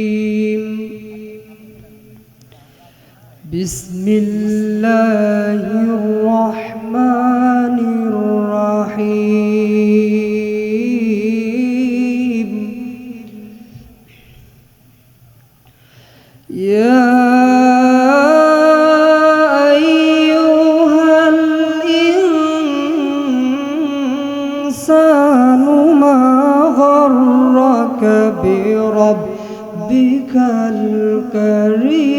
الرجيم بسم الله الرحمن الرحيم يا أيها الإنسان ما غرك بربك الكريم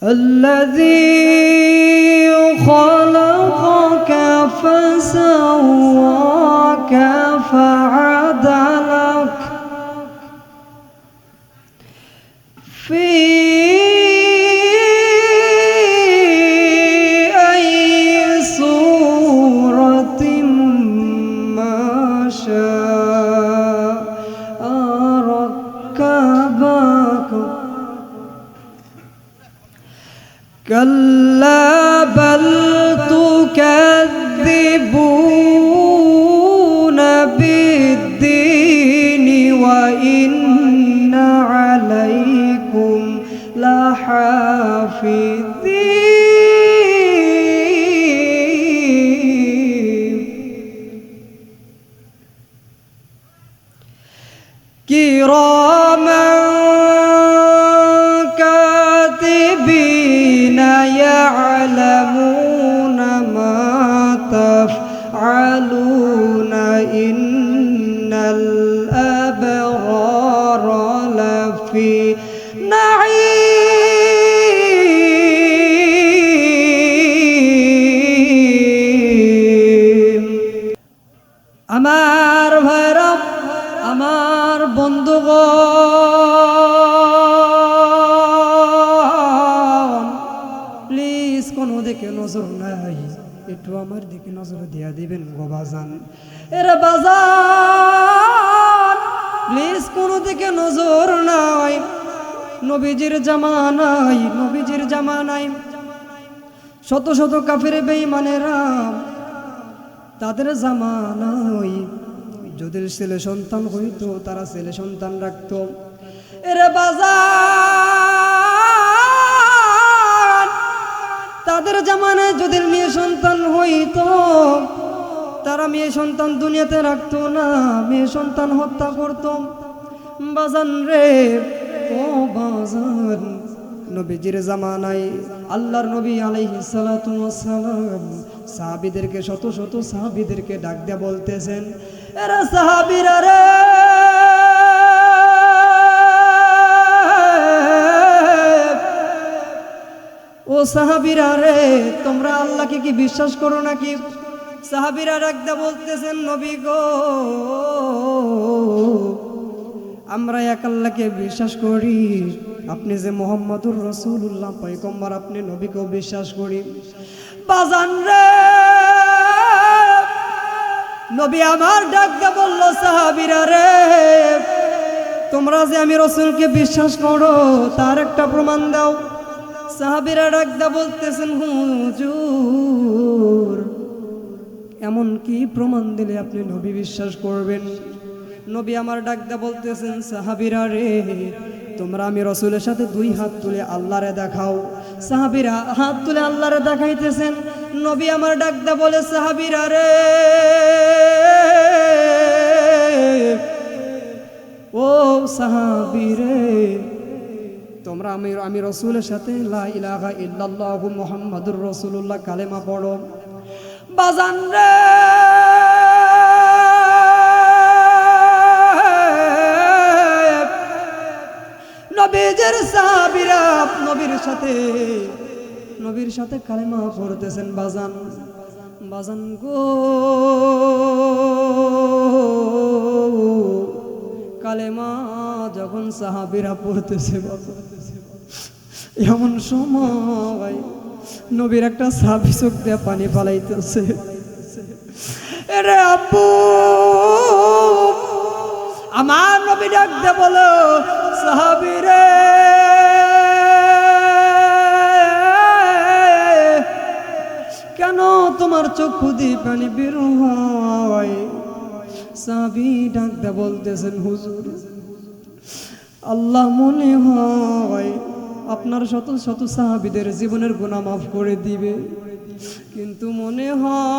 الذي خلقك فسواك فعدلك في أي صورة ما شاء ركبك كلا بل تكذبون بالدين وإن عليكم لحافظين كراما كاتبين يعلمون ما تفعلون إن الأبرار لفي نعيم আমার ভাইরা আমার বন্ধুগণ প্লিজ কোনো দিকে নজর নাই একটু আমার দিকে নজর দিয়া দিবেন গো বাজান এরে বাজান প্লিজ কোনো দিকে নজর নাই নবীজির জামানায় শত শত কাফের বেঈমানেরা তাদের জামানায় যদি ছেলে সন্তান হইতো তারা ছেলে সন্তান রাখতো এরে বাজার তাদের জামানায় যদি মেয়ে সন্তান হইতো তারা মেয়ে সন্তান দুনিয়াতে রাখতো না মেয়ে সন্তান হত্যা করতো বাজান রে ও বাজান নবীজির জামানায় আল্লাহর নবী আলাইহিস সালাতু ওয়াস সালাম সাহাবীদেরকে শত শত সাহাবীদেরকে ডাক দিয়ে বলতেছেন এরা সাহাবীরা রে ও সাহাবীরা রে তোমরা আল্লাহকে কি বিশ্বাস করো নাকি সাহাবীরা ডাক দিয়ে বলতেছেন নবী গো আমরা এক আল্লাহকে বিশ্বাস করি আপনি যে মুহাম্মদুর রাসূলুল্লাহ পয়গম্বর আপনি নবীকেও বিশ্বাস করি বাজান রে নবী আমার ডাক দিয়ে বলল সাহাবীরা রে তোমরা যে আমি রাসূলকে বিশ্বাস করো তার একটা প্রমাণ দাও সাহাবীরা ডাক দিয়ে বলতেছেন হুজুর এমন কি প্রমাণ দিলে আপনি নবী বিশ্বাস করবেন নবী আমার ডাক দিয়ে বলতেছেন সাহাবীরা রে তোমরা আমি রাসূলের সাথে দুই হাত তুলে আল্লাহরে দেখাও সাহাবীরা হাত তুলে আল্লাহরে দেখাইতেছেন নবী আমার ডাক দিয়ে বলে সাহাবীরা রে ও সাহাবীরে তোমরা আমি রাসূলের সাথে লা ইলাহা ইল্লাল্লাহু মুহাম্মাদুর রাসূলুল্লাহ কালেমা পড়ো বাজান রে নবীজির সাহাবীরা নবীর সাথে কালেমা পড়তেছেন বাজান গো কালেমা যখন সাহাবীরা পড়তেছে এমন সময় নবীর একটা সাহাবী চোখ দিয়ে পানি ফালাইতেছে এরে আব্বু আমার নবী ডাক দিয়ে বলো সাহাবী রে কেন তোমার চক্ষু দিয়ে পানি বের হয়? সাহাবী ডাকতে বলতেছেন, হুজুর আল্লাহ মনে হয় আপনার শত শত সাহাবীদের জীবনের গুনাহ মাফ করে দিবে, কিন্তু মনে হয়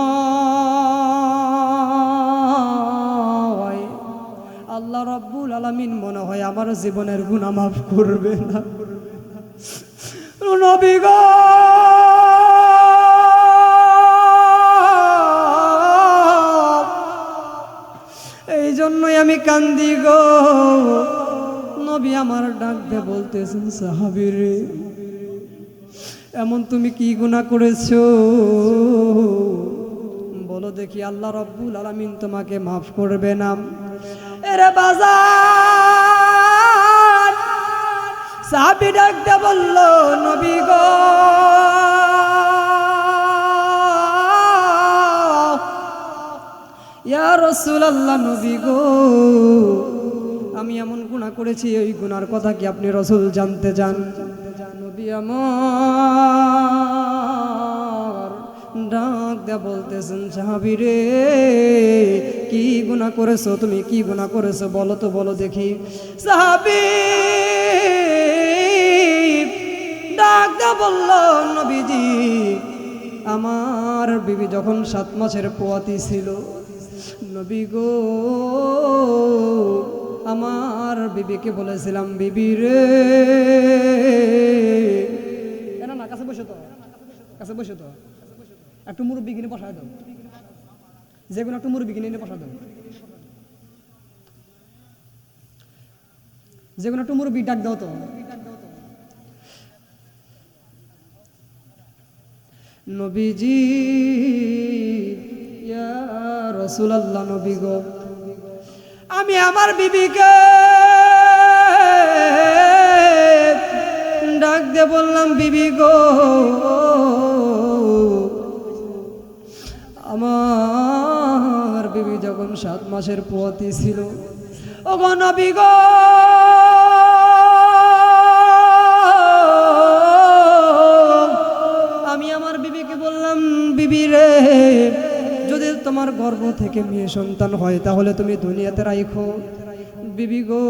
আল্লাহ রাব্বুল আলামিন মনে হয় আমার জীবনের গুনাহ মাফ করবে না। নবী গো, এই জন্যই আমি কান্দি গো। নবী আমার ডাক দিয়ে বলতেছেন, সাহাবী রে, এমন তুমি কি গুনাহ করেছো বলো দেখি, আল্লাহ রাব্বুল আলামিন তোমাকে মাফ করবে না? এরে বাজার, সাহাবী ডাক দিয়ে বলল, নবী গো, ইয়া রাসূলুল্লাহ, নবী গো, আমি এমন গুনাহ করেছি, ওই গুনার কথা কি আপনি রাসূল জানতে চান? নবী আমার ডাক দিয়ে বলতেছেন, সাহাবী রে, কি গুনাহ করেছো তুমি, কি গুনাহ করেছো বলো তো, বলো দেখি। সাহাবী ডাক দিয়ে বলল, নবীজি, আমার বিবি যখন 7 মাসের পোয়াতি ছিল, নবী গো, আমার বিবিকে বলেছিলাম, বিবি রে, না কাছে বসে তো, কাছে বসে তো, একটু মুরব্বি কিনে বসায় দাও, যে কোনো একটু মুরব্বি কিনে এনে বসা দাও, যে কোনো একটু মুরব্বি ডাক দাও তো। নবীজি, ইয়া রাসূলুল্লাহ, নবী গো, আমি আমার বিবিকে ডাক দিয়ে বললাম, বিবি গো, আমার বিবি যখন 7 মাসের পোয়াতি ছিল, ওগো নবী গো, আমি আমার বিবিকে বললাম, বিবি রে, যদি তোমার গর্ভ থেকে মেয়ে সন্তান হয় তাহলে তুমি দুনিয়াতে রাখো, বিবি গো,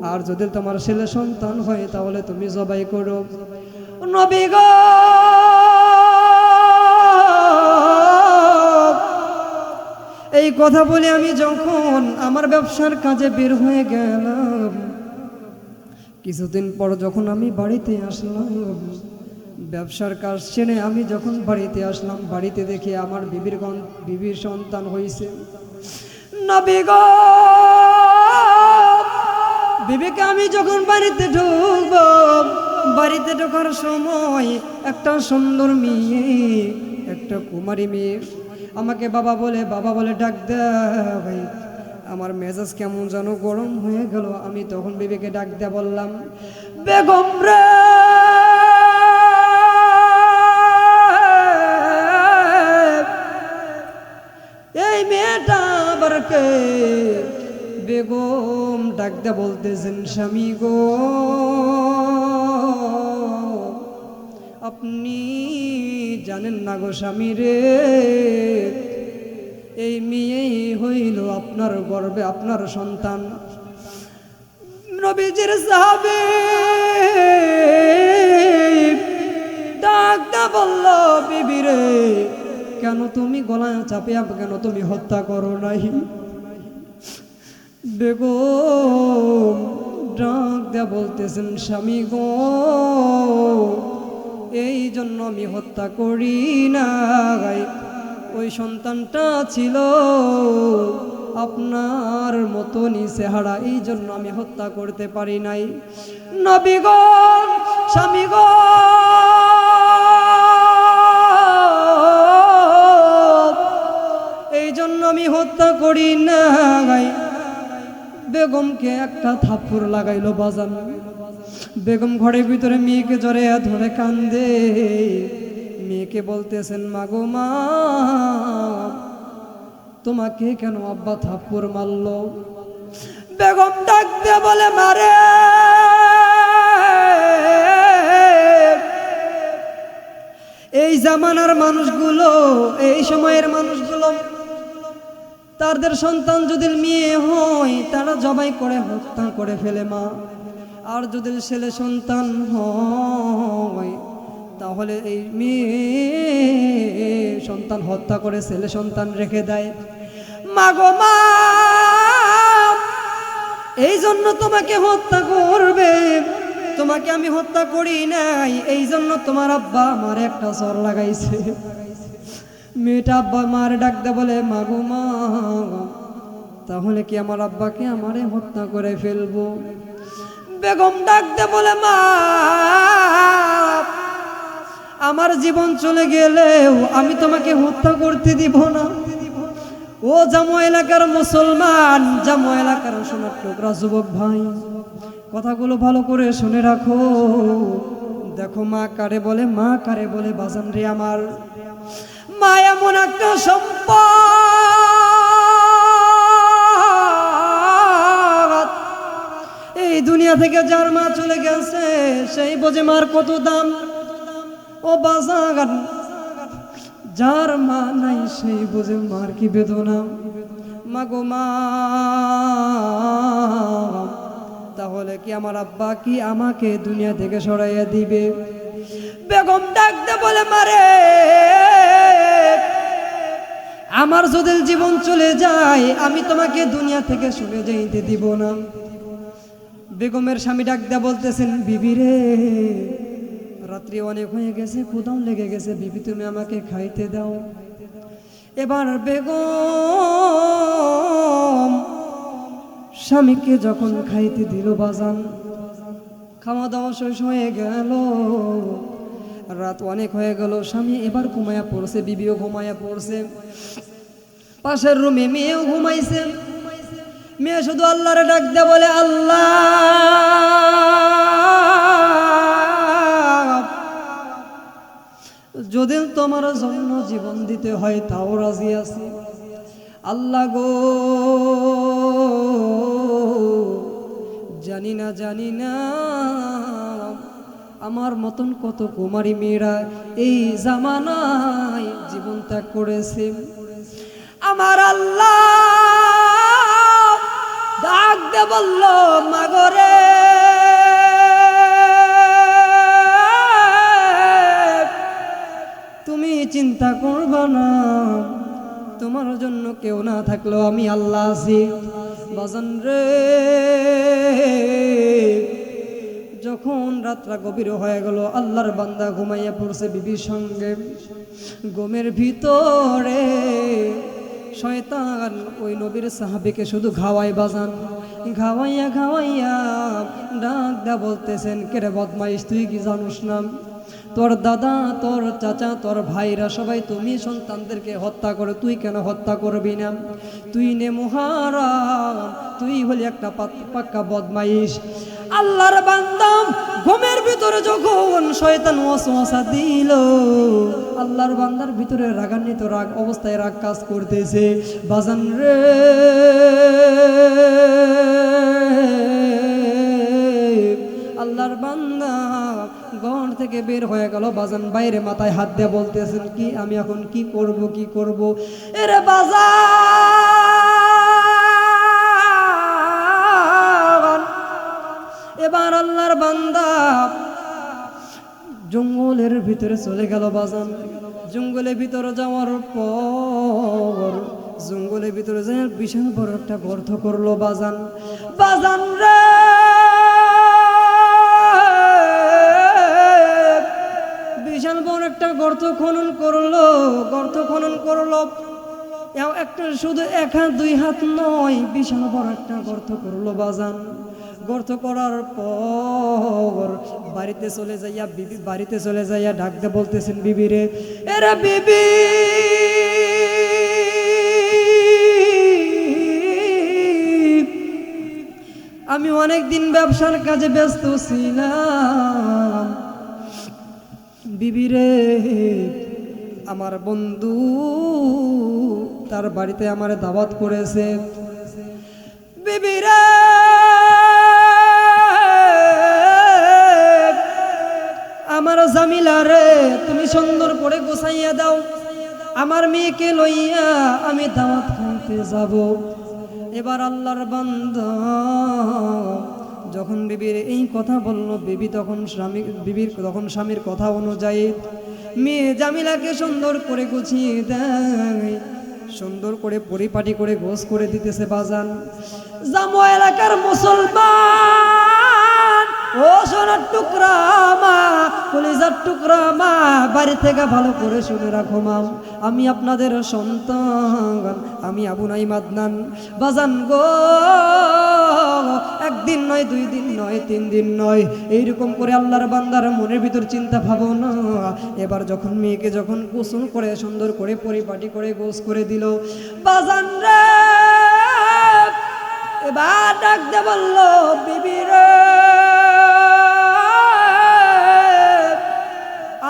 আর যদি তোমার ছেলে সন্তান হয় তাহলে তুমি জবাই করো। নবী গো, এই কথা বলে আমি যখন আমার ব্যবসার কাজে বের হয়ে গেলাম, কিছুদিন পর যখন আমি বাড়িতে আসলাম, ব্যবসার কাজ ছেড়ে আমি যখন বাড়িতে আসলাম, বাড়িতে দেখি আমার বিবির সন্তান হয়েছে। নবী গো, বিবিকে আমি যখন বাড়িতে ঢুকব, বাড়িতে ঢোকার সময় একটা সুন্দর মেয়ে, একটা কুমারী মেয়ে আমাকে বাবা বলে ডাক দেয়। আমার মেজাজ কেমন যেন গরম হয়ে গেল। আমি তখন বিবিকে ডাক দিয়ে বললাম, বেগম রে, এই মেয়েটা আবার কে? বেগম ডাক দিয়ে বলতেছেন, স্বামী গো, আপনি জানেন না গো স্বামী রে, এই মেয়েই হইল আপনার গর্ভে আপনার সন্তান। নবীজির সাহাবী ডাক দিয়ে বলল, বিবি রে, কেন তুমি গলায় চাপিয়া কেন তুমি হত্যা করো নাই? বেগম ডাক দিয়ে বলতেছেন, স্বামী গো, এই জন্য আমি হত্যা করি নাই, ওই সন্তানটা ছিল আপনার মতনই চেহারা, এই জন্য আমি হত্যা করতে পারি নাই। নবী গো, স্বামী গো, এই জন্য আমি হত্যা করি নাই। বেগমকে একটা থাপ্পড় লাগাইলো বাজান। বেগম ঘরের ভিতরে মেয়েকে জড়িয়ে ধরে কান্দে। মেয়েকে বলতেছেন, মাগো মা, তোমাকে কেন আব্বা থাপ্পড় মারলো? বেগম ডাক দিয়ে বলে, মারে, এই জামানার মানুষগুলো, এই সময়ের মানুষগুলো, তাদের সন্তান যদি মেয়ে হয় তারা জবাই করে হত্যা করে ফেলে মা। আর যদি ছেলে সন্তান হয় তাহলে এই মেয়ে সন্তান হত্যা করে ছেলে সন্তান রেখে দেয়। মা গো মা, এই জন্য তোমাকে হত্যা করবে, তোমাকে আমি হত্যা করি নাই, এই জন্য তোমার আব্বা আমার একটা চর লাগাইছে। মেয়েটা আব্বা মার ডাক দে বলে মা গো মা, তাহলে কি আমার আব্বাকে আমারে হত্যা করে ফেলবো? বেগম ডাক দে বলে মা, আমার জীবন চলে গেলেও আমি তোমাকে হত্যা করতে দিব না। ও জামু এলাকার মুসলমান, জামু এলাকার সোনার টুকরা যুবক ভাই, কথাগুলো ভালো করে শুনে রাখো। দেখো মা কারে বলে, মা কারে বলে বাজান রে আমার। মা এমন একটা সম্পদ, এই দুনিয়া থেকে যার মা চলে গেছে সেই বোঝে মার কত দাম। ও বাজান, যার মা নাই সেই বোঝে মার কি বেদনা। মা গো মা, তাহলে কি আমার আব্বা কি আমাকে দুনিয়া থেকে সরাইয়া দিবে? বেগম ডাকতে বলে মারে, আমার যদি জীবন চলে যায় আমি তোমাকে দুনিয়া থেকে সরে যাইতে দিব না। বেগমের স্বামী ডাক দেয়া বলতেছেন, বিবি রে, রাত্রি অনেক হয়ে গেছে, ক্ষুধাও লেগে গেছে, বিবি তুমি আমাকে খাইতে দাও। এবার বেগম স্বামীকে যখন খাইতে দিল বাজান, খাওয়া দাওয়া শেষ হয়ে গেল, রাত অনেক হয়ে গেল, স্বামী এবার ঘুমায়া পড়ছে, বিবিও ঘুমায়া পড়ছে, পাশের রুমে মেয়েও ঘুমাইছে। মেয়ে শুধু আল্লাহরে ডাক দে বলে, আল্লাহ যদি তোমার জন্য জীবন দিতে হয় তাও রাজি আছি। আল্লাহ গো, জানি না আমার মতন কত কুমারী মেয়েরা এই জামানায় জীবন ত্যাগ করেছে। আমার আল্লাহ ডাক দে বলল, মাগরে তুমি চিন্তা করবা না, তোমার জন্য কেউ না থাকলেও আমি আল্লাহ আছি। বাজান রে, যখন রাতটা গভীর হয়ে গেল, আল্লাহর বান্দা ঘুমাইয়া পড়ছে বিবির সঙ্গে। ঘুমের ভিতরে শয়তান ওই নবীর সাহাবীকে শুধু ঘাওয়াই বাজান, ঘাওয়াইয়া ডাক দা বলতেছেন, কেরে বদমাইশ, তুই কি জানিস না তোর দাদা, তোর চাচা, তোর ভাইরা সবাই তুমি সন্তানদেরকে হত্যা করে, তুই কেন হত্যা করবি না? তুই নে মুহারাম, তুই হলি একটা পাক্কা বদমাইশ। আল্লাহর বান্দা ঘুমের ভিতরে যখন শয়তান ওয়াসওয়াসা দিল, আল্লাহর বান্দার ভিতরে রাগান্বিত রাগ অবস্থায় রাগ কাজ করতেছে। বাজান রে, আল্লাহর বান্দা ঘর থেকে বের হয়ে গেল। বাজান বাইরে মাথায় হাত দিয়ে বলতেছেন, কি আমি এখন কি করব? এরে বাজান, এবার আল্লাহর বান্দা জঙ্গলের ভিতরে চলে গেল। বাজান জঙ্গলের ভিতরে যাওয়ার পর জঙ্গলের ভিতরে যায় বিশাল বড় একটা গর্ত করলো। বাজান রে, বিশাল বড় একটা গর্ত খনন করলো। একটা শুধু 1 হাত 2 হাত নয়, বিশাল বড় একটা গর্ত করলো। বাজান গর্ত করার পর বাড়িতে চলে যাইয়া ডাকতে বলতেছেন, বিবি রে, এরা বিবি, আমি অনেক দিন ব্যবসার কাজে ব্যস্ত ছিলাম, বিবি রে, আমার বন্ধু তার বাড়িতে আমার দাওয়াত করেছে। বিবি রে, আমার জামিলা রে, তুমি সুন্দর করে করে গোছাইয়া দাও, আমার মেয়েকে লইয়া আমি দাওয়াত খাইতে যাব। এবার আল্লাহর বান্দা যখন বিবির এই কথা বলল, বিবির তখন স্বামীর কথা অনুযায়ী মেয়ে জামিলাকে সুন্দর করে গুছিয়ে দেয়, সুন্দর করে পরিপাটি করে গোছ করে দিতেছে। বাজান জামো এলাকার মুসলমান, ও সোনার টুকরা মা, কলিজার টুকরা মা, বাড়ি থেকে ভালো করে শুনে রাখো মা, আমি আপনাদের সন্তান, আমি আবু নাঈম আদনান। বাজান গো, একদিন নয়, 2 দিন নয়, 3 দিন নয়, এইরকম করে আল্লাহর বান্দার মনের ভিতর চিন্তা ভাবনা। এবার যখন মেয়েকে যখন গোসল করে সুন্দর করে পরিপাটি করে গোস করে দিল, বাজান রে এবার ডাক দে বলল, বিবি রে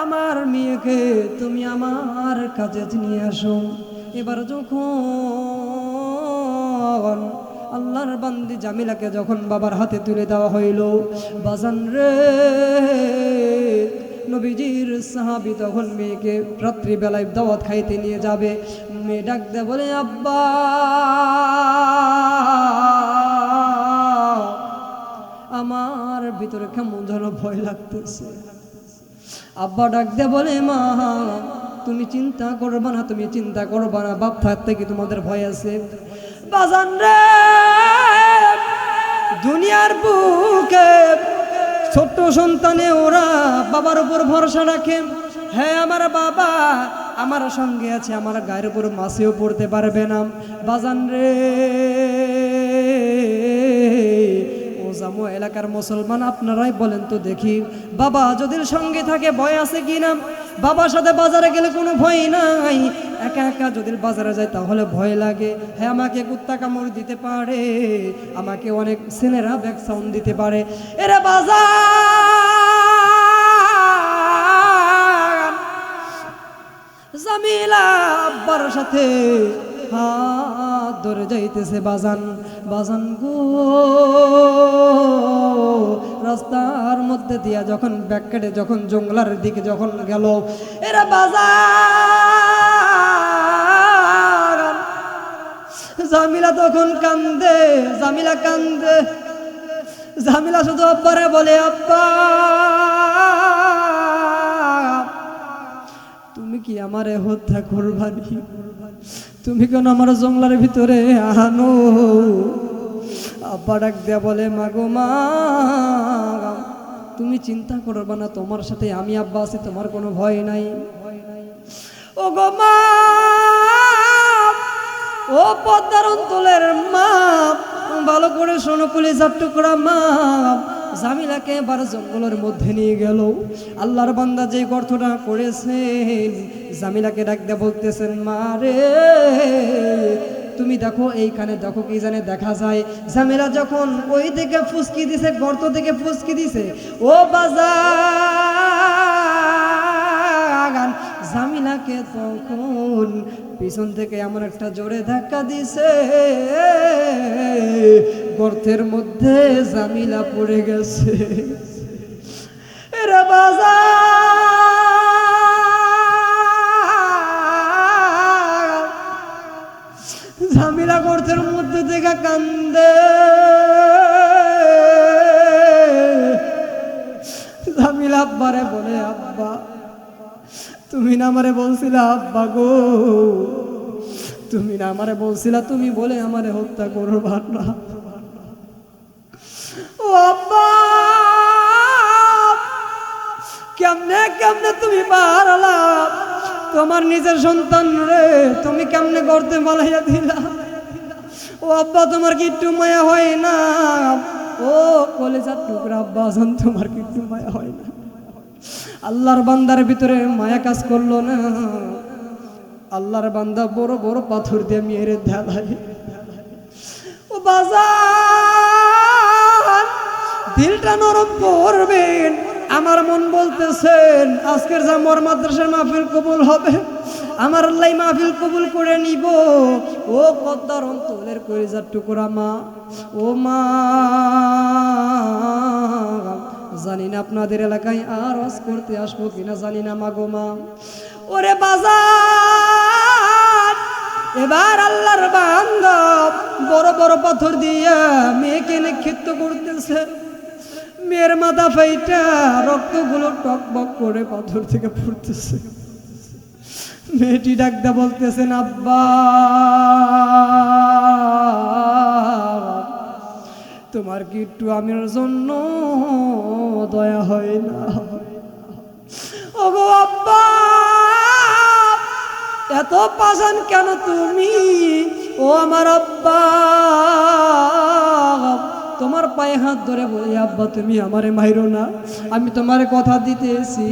আমার মেয়েকে তুমি আমার কাছে নিয়ে আসো। এবার যখন আল্লাহর বান্দি জামিলাকে যখন বাবার হাতে তুলে দেওয়া হইল, বাজান রে নবীজির সাহাবী তখন মেয়েকে রাত্রিবেলায় দাওয়াত খাইতে নিয়ে যাবে। মেয়ে ডাক দে বলে, আব্বা আমার ভিতরে কেমন যেন ভয় লাগতেছে। আব্বা ডাক দে বলে, মা তুমি চিন্তা করবা না, তুমি চিন্তা করবা না, বাপ থাকতে কি তোমাদের ভয় আছে? বাজান রে দুনিয়ার বুকে ছোট্ট সন্তানে ওরা বাবার উপর ভরসা রাখে। হ্যাঁ আমার বাবা আমার সঙ্গে আছে, আমার গায়ের উপর মাসিও পড়তে পারবে না। বাজান রে ও জামু এলাকার মুসলমান, আপনারাই বলেন তো দেখি, বাবা যদি সঙ্গে থাকে ভয় আছে কি না? বাবার সাথে বাজারে গেলে কোনো ভয় নাই, একা একা যদি বাজারে যায় তাহলে ভয় লাগে। হ্যাঁ আমাকে কুত্তা কামড় দিতে পারে, আমাকে অনেক ছেলেরা ব্যাক সাউন্ড দিতে পারে। এরা বাজার জামিলা আব্বার সাথে হাত ধরে যাইতেছে। বাজান বাজান গো, রাস্তার মধ্যে দিয়া যখন ব্যাক কেটে যখন জঙ্গলার দিকে যখন গেল, এরা বাজার জামিলা তখন কান্দে, জামিলা কান্দে, জামিলা শুধু আব্বারে বলে, আব্বা তুমি কি আমারে হত্যা করবানি? তুমি কেন আমার জঙ্গলার ভিতরে আনো? আব্বা ডাক দেয়া বলে, মাগো মা তুমি চিন্তা করবা না, তোমার সাথে আমি আব্বা আছি, তোমার কোনো ভয় নাই। ও গো মা, ও পদ্মার অঞ্চলের মা, ভালো করে শোনো কলিজার টুকরা মা। জামিলাকে এবার জঙ্গলের মধ্যে নিয়ে গেল। আল্লাহর বান্দা যে গর্তটা করেছেন, জামিলাকে ডাক দিয়ে বলতেছেন, মা রে তুমি দেখো এইখানে দেখো কি জানে দেখা যায়। জামিলা যখন ওই দিকে ফুসকি দিছে, গর্ত থেকে ফুসকি দিছে, ও বাজার জামিলাকে তখন পিছন থেকে এমন একটা জোরে ধাক্কা দিছে, গর্তের মধ্যে জামিলা পড়ে গেছে। এরা বাজার জামিলা গর্তের মধ্যে থেকে কান্দে। জামিলা আব্বারে বলে, আব্বা তুমি না আমারে বলছিলা, আব্বা গো তুমি না আমারে বলছিলা তুমি বলে আমারে হত্যা করবা না। ও আব্বা কেমনে কেমনে তুমি পারলা? তোমার নিজের সন্তান রে তুমি কেমনে করতে পালাইয়া দিলা? ও আব্বা তোমার কি একটু মায়া হয় না? ও কলেজার টুকরা আব্বা জান, তোমার কি একটু মায়া হয় না? আল্লাহর বান্দার ভিতরে মায়া কাজ করলো না। আল্লাহর বান্দা বড় বড় পাথর দিয়ে মেরে ঢালাই। ও বাজার দিলটা নরম করবেন। আমার মন বলতেছেন আজকের জামর মাদ্রাসার মাহফিল কবুল হবে, আমার আল্লাহ মাহফিল কবুল করে নিব। ও পদ্মার অন্তরের কলিজার টুকরা মা, ও মা জানি না আপনাদের এলাকায় আর ওয়াজ করতে আসবো কিনা জানি না, মাগো মা। ও ওরে বাজার, এবার আল্লাহর বান্দা বড় বড় পাথর দিয়া মেয়েকে নিক্ষিপ্ত করতেছে। মেয়ের মাথা ফাইটা রক্তগুলো টকবক করে পাথর থেকে পড়তেছে। মেয়েটি ডাকদা বলতেছেন, আব্বা তোমার কি একটু আমার জন্য দয়া হয় না? ওগো আব্বা, এত পাষাণ কেন তুমি? ও আমার আব্বা, তোমার পায়ে হাত ধরে বলি, আব্বা তুমি আমারে মাইরো না, আমি তোমার কথা দিতেছি,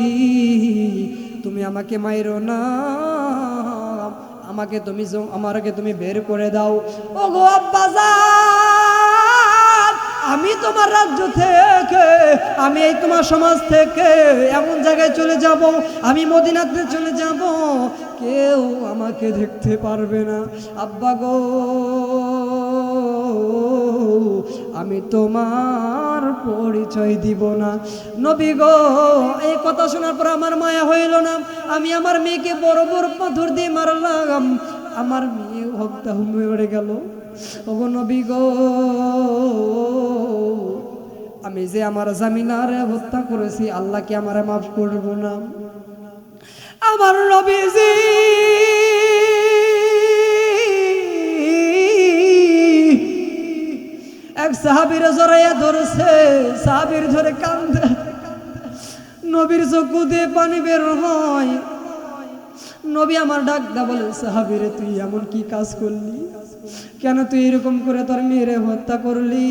তুমি আমাকে মাইরো না, আমাকে তুমি বের করে দাও। ওগো আব্বা যান, আমি তোমার রাজ্য থেকে, আমি এই তোমার সমাজ থেকে এমন জায়গায় চলে যাব, আমি মদিনাতে চলে যাব, কেউ আমাকে দেখতে পারবে না। আব্বা গো, আমি তোমার পরিচয় দিব না। নবী গো, এই কথা শোনার পর আমার মায়া হইল না। আমি আমার মেয়েকে বড় বড় পাথর দিয়ে মারলাম, আমার মেয়ে হত্যা হয়ে গেল। ওগো নবী গো, আমি যে আমার জামিনারে হত্যা করেছি, আল্লাহ কি আমারে মাফ করব না? আমার নবীজি এক সাহাবীর জড়াইয়া ধরছে, সাহাবীর ধরে কান্দে, নবীর চক্ষু দিয়ে পানি বের হয়। নবী আমার ডাকদা বলে, সাহাবীরে তুই এমন কি কাজ করলি? কেন তুই এরকম করে তোর মেয়েরে হত্যা করলি?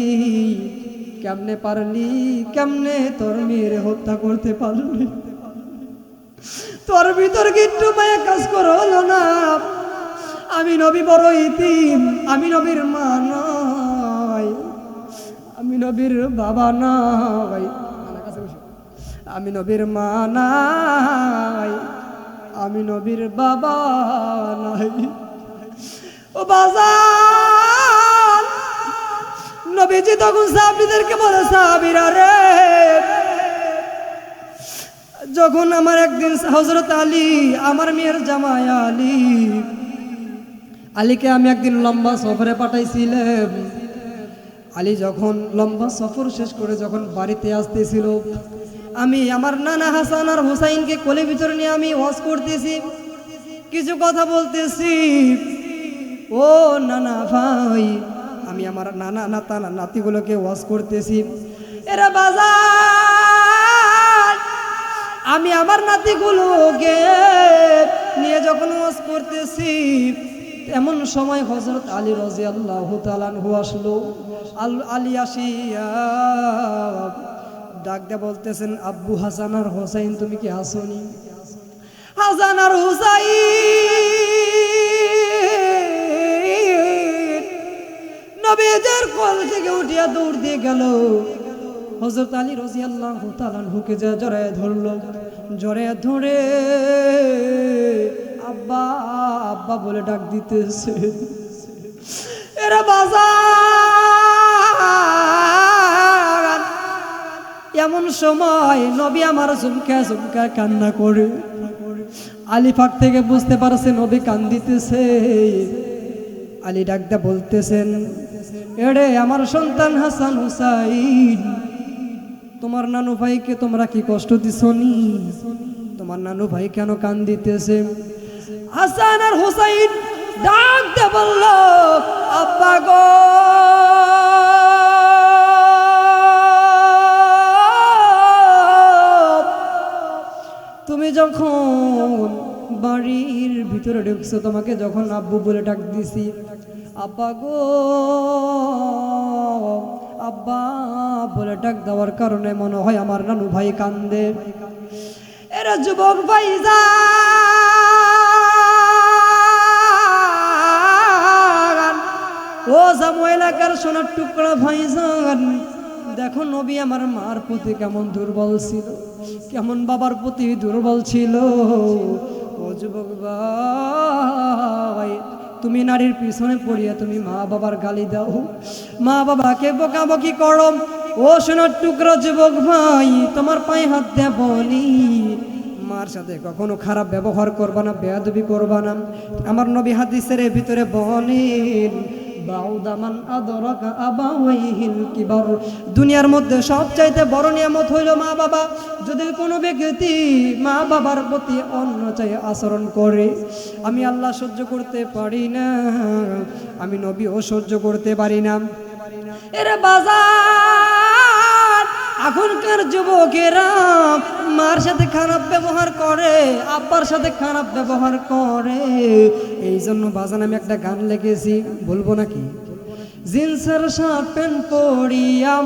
কেমনে পারলি? কেমনে তোর মেয়েরে হত্যা করতে পারলি? তোর ভিতর কি একটু মায়া কাজ করলো না? আমি নবী বড় ইতিম, আমি নবীর মা নয়, আমি নবীর বাবা নাই, আমি নবীর মা নাই, আমি নবীর বাবা নাই। ও বাজার, নবীজি তখন সাহাবীদেরকে বলে, সাহাবীরা রে, যখন আমার একদিন হযরত আলী, আমার মেয়ের জামাই আলীকে আমি একদিন লম্বা সফরে পাঠাইছিলাম। আলী যখন লম্বা সফর শেষ করে যখন বাড়িতে আসতেছিল, আমি আমার নানা হাসান আর হুসাইনকে কোলের ভিতরে নিয়ে আমি ওয়াজ করতেছি, কিছু কথা বলতেছি। ও নানা ভাই, আমি আমার নানা নাতিগুলোকে ওয়াজ করতেছি। এরা বাজার, আমি আমার নাতিগুলোকে নিয়ে যখন ওয়াজ করতেছি, এমন সময় হযরত আলী রাদিয়াল্লাহু তাআলা আনহু আসলো। আলী আসিয়া ডাক দিয়ে বলতেছেন, আব্বু হাসান আর হোসাইন তুমি কি আসোনি? হাসান আর হুসাইন নবীদের কোল থেকে উঠিয়া দৌড় দিয়ে গেল। হযরত আলী রাদিয়াল্লাহু তাআলা আনহুকে জড়ায় ধরলো, জড়ায় ধরে আব্বা আব্বা বলে ডাক দিতেছে। এরা বাজার, এমন সময় নবী আমার চুমকা চুমকা কান্না করে। আলী ফাঁক থেকে বুঝতে পারছে নবী কান্দিতেছে। আলী ডাকদা বলতেছেন, এরে আমার সন্তান হাসান হুসাইন, তোমার নানু ভাইকে তোমরা কি কষ্ট দিছনি? তোমার নানু ভাই কেন কান্দিতেছে? হাসান আর হুসাইন ডাকতে বলল, আব্বা গো, তুমি যখন বাড়ির ভিতরে ঢুকছো, তোমাকে যখন আব্বু বলে ডাক দিছি, আব্বা গো, আব্বা বলে ডাক দেওয়ার কারণে মনে হয় আমার নানু ভাই কান্দে। এরা যুবক ভাই যা, ও জামু এলাকার সোনার টুকরা ভাইজান, দেখো নবী আমার মার প্রতি কেমন দুর্বল ছিল, কেমন বাবার প্রতি দুর্বল ছিল। ও যুবক ভাই, তুমি নারীর পিছনে পড়িয়া তুমি মা বাবার গালি দাও, মা বাবাকে বকাবকি করো। ও সোনার টুকরা যুবক ভাই, তোমার পায়ে হাত দিয়ে বলি, মার সাথে কখনো খারাপ ব্যবহার করবা না, বেয়াদবি করবা না। আমার নবী হাদিসের ভিতরে বলেন বাউদামান আদরাকা আবাওয়াইহিল কিবার, দুনিয়ার মধ্যে সবচাইতে বড় নিয়ামত হইল মা বাবা। যদি কোনো ব্যক্তি মা বাবার প্রতি অন্যায় আচরণ করে, আমি আল্লাহ সহ্য করতে পারি না, আমি নবীও সহ্য করতে পারি না। এর বাজার এখনকার যুবকেরা মার সাথে খারাপ ব্যবহার করে, আব্বার সাথে খারাপ ব্যবহার করে। এই জন্য বাজান আমি একটা গান লিখেছি, বলবো নাকি? জিন্সের শার্ট প্যান্ট পরিয়াম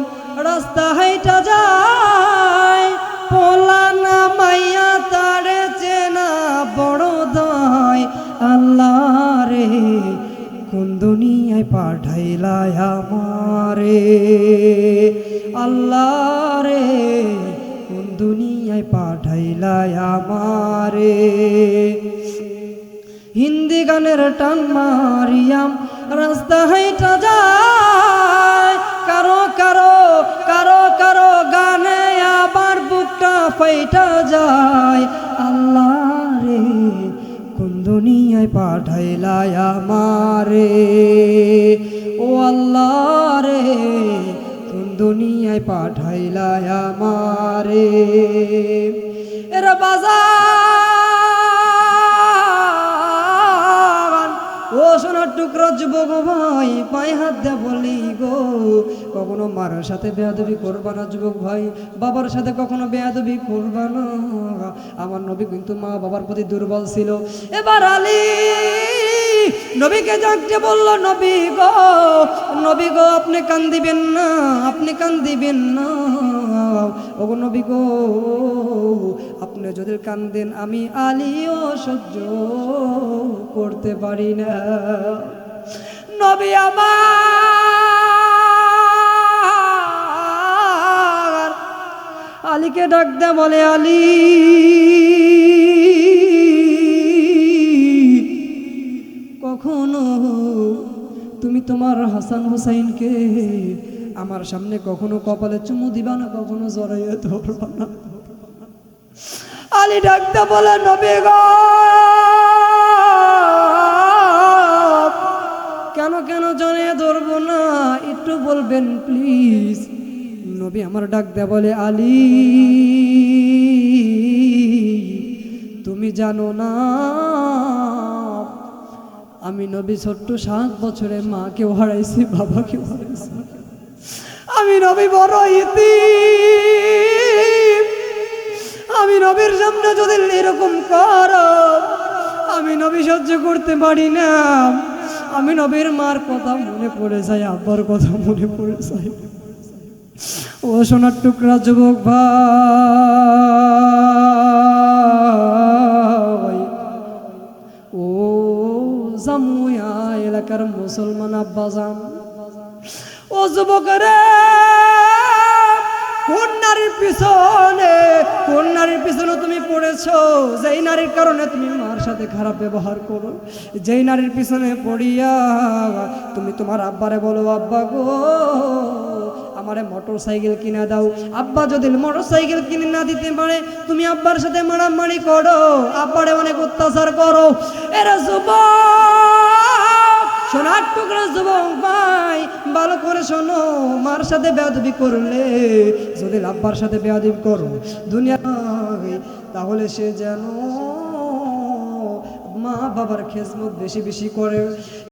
রাস্তা হাইটা যায়, পোলা না মাইয়া তারে চেনা বড় দায়। আল্লাহ রে কোন দুনিয়ায় পাঠাইলা আমারে, আল্লাহ রে কোন দুনিয়ায় পাঠাইলা আমারে। হিন্দি গানের টান মারিয়াম রাস্তা হাইটা যায়, কারো কারো কারো কারো গানে আবার বুকটা ফাইটা যায়। আল্লাহ রে কোন দুনিয়ায় পাঠাইলা আমারে, ও আল্লাহ রে কোন দুনিয়ায় পাঠাইলা আমারে। এরা বাজার ও সোনার টুকরা যুবক ভাই, পায়ে হাত দিয়ে বলি গো, কখনো মার সাথে বেয়াদবি করবা না যুবক ভাই, বাবার সাথে কখনো বেয়াদবি করবা না। আমার নবী কিন্তু মা বাবার প্রতি দুর্বল ছিল। এবার আলী নবীকে ডাকতে বলল, নবী গো, নবী গো আপনি কান দিবেন না, আপনি কান দিবেন না। ওগো নবী গো, আপনি যদি কান দেন আমি আলীও সহ্য করতে পারি না। নবী আমার আলীকে ডাক দে বলে, আলী কখনো তুমি তোমার হাসান হুসাইনকে আমার সামনে কখনো কপালে চুমু দিবা না, কখনো জড়াইয়ে ধরবা না। আলী ডাকতে বলে, নবী গো কেন কেন জড়াইয়ে ধরবো না, একটু বলবেন প্লিজ। নবী আমার ডাক দে বলে, আলী তুমি জানো না আমি নবী ছোট্ট 7 বছরে মাকেও হারাইছি, বাবাকেও হারাইছি। আমি নবী বড় ইতিম, আমি নবীর সামনে যদি এরকম করো আমি নবী সহ্য করতে পারি না। আমি নবীর মার কথা মনে পড়ে যায়, আব্বার কথা মনে পড়ে যায়। ও সোনার টুকরা যুবক ভাই, ও জামুয়া এলাকার মুসলমান আব্বাজান, ও যুবকরা কোন নারীর পিছনে তুমি পড়েছো, যেই নারীর কারণে তুমি মার সাথে খারাপ ব্যবহার করো, যেই নারীর পিছনে পড়িয়া তুমি তোমার আব্বারে বলো, আব্বা গো আমারে মোটর সাইকেল কিনে দাও। আব্বা যদি মোটর সাইকেল কিনে না দিতে পারে তুমি আব্বার সাথে মারামারি করো, আব্বারে অনেক অত্যাচার করো। এরা যুবক, সোনার টুকরা যুবক ভাই ভালো করে শোনো, মার সাথে বেয়াদবি করলে যদি আব্বার সাথে বেয়াদবি করো দুনিয়ায়, তাহলে সে যেন মা বাবার খেজমত বেশি বেশি করে।